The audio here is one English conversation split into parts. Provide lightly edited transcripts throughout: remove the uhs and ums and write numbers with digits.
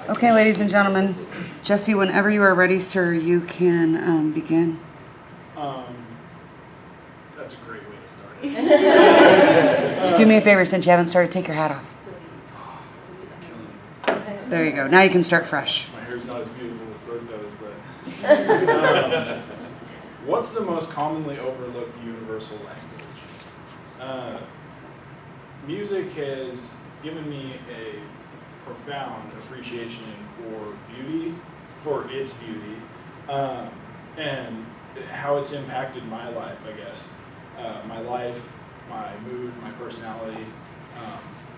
Okay, ladies and gentlemen, Jesse, whenever you are ready, sir, you can begin. That's a great way to start it. Do me a favor, since you haven't started, take your hat off. There you go. Now you can start fresh. My hair's not as beautiful as Bertho's, but what's the most commonly overlooked universal language? Music has given me a profound appreciation for beauty, for its beauty, and how it's impacted my life, I guess. My life, my mood, my personality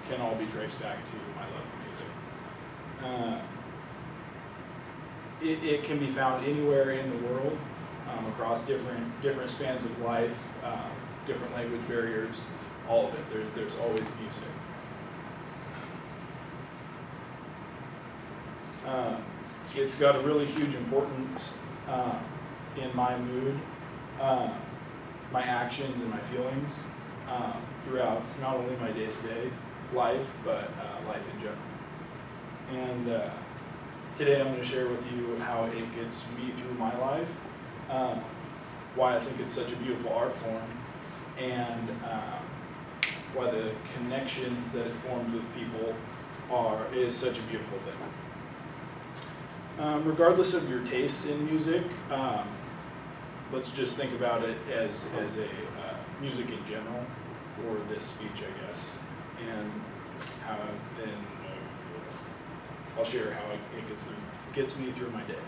can all be traced back to my love of music. It can be found anywhere in the world, across different spans of life, different language barriers, all of it. There's always music. It's got a really huge importance in my mood, my actions, and my feelings throughout not only my day-to-day life, but life in general. And today I'm going to share with you how it gets me through my life, why I think it's such a beautiful art form, and why the connections that it forms with people is such a beautiful thing. Regardless of your tastes in music, let's just think about it as a music in general for this speech, I guess, and how then I'll share how it gets me through my day.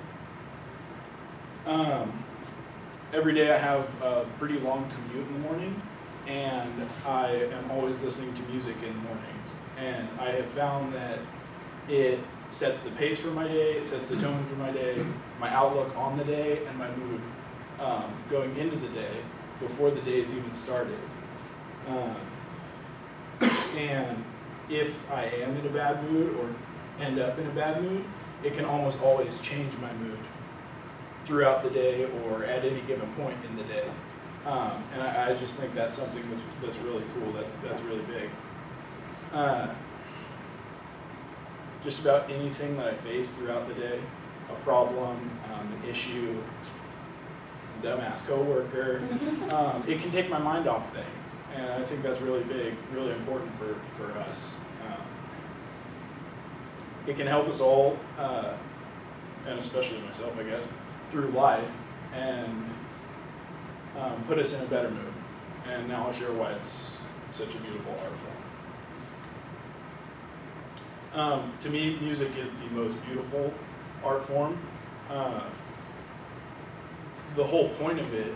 Every day I have a pretty long commute in the morning, and I am always listening to music in the mornings, and I have found that it sets the pace for my day, it sets the tone for my day, my outlook on the day, and my mood going into the day before the day's even started. And if I am in a bad mood or end up in a bad mood, it can almost always change my mood throughout the day or at any given point in the day. And I just think that's something that's really cool, that's really big. Just about anything that I face throughout the day, a problem, an issue, a dumbass coworker, it can take my mind off things. And I think that's really big, really important for us. It can help us all, and especially myself, I guess, through life and put us in a better mood. And now I'll share why it's such a beautiful art form. To me, music is the most beautiful art form. The whole point of it,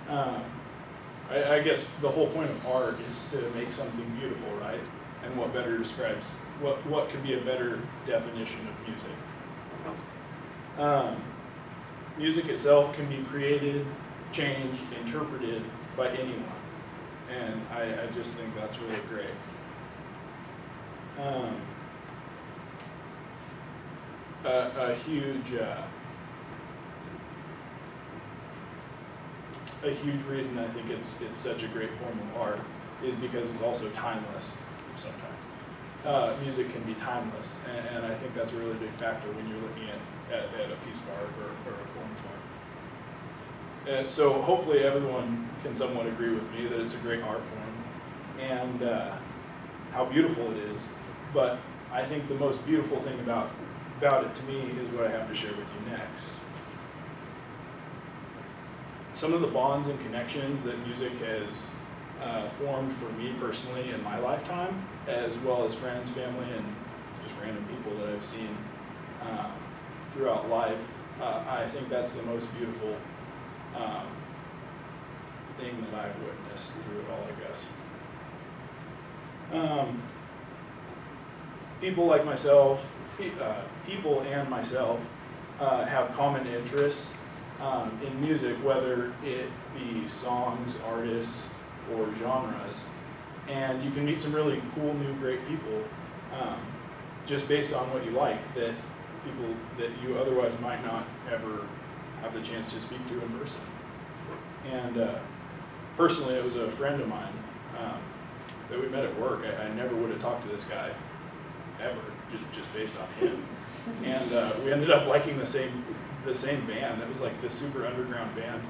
I guess the whole point of art is to make something beautiful, right? And what better describes, what could be a better definition of music? Music itself can be created, changed, interpreted by anyone. And I just think that's really great. A huge reason I think it's such a great form of art is because it's also timeless sometimes. Music can be timeless, and I think that's a really big factor when you're looking at a piece of art or a form of art. And so hopefully everyone can somewhat agree with me that it's a great art form and how beautiful it is. But I think the most beautiful thing about it to me is what I have to share with you next. Some of the bonds and connections that music has formed for me personally in my lifetime, as well as friends, family, and just random people that I've seen throughout life, I think that's the most beautiful thing that I've witnessed through it all, I guess. People like myself, people and myself have common interests in music, whether it be songs, artists, or genres. And you can meet some really cool, new, great people just based on what you like, that people that you otherwise might not ever have the chance to speak to in person. And personally, it was a friend of mine that we met at work. I never would have talked to this guy ever, just based on him. And we ended up liking the same band. It was like this super underground band.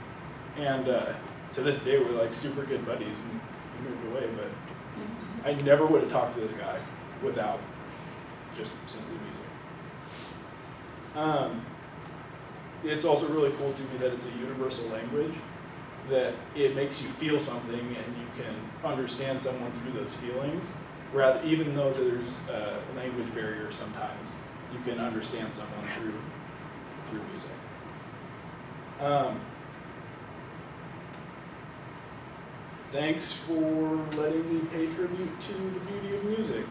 And to this day, we're like super good buddies, and he moved away. But I never would have talked to this guy without just simply music. It's also really cool to me that it's a universal language, that it makes you feel something and you can understand someone through those feelings. Rather, even though there's a language barrier sometimes, you can understand someone through music. Thanks for letting me pay tribute to the beauty of music.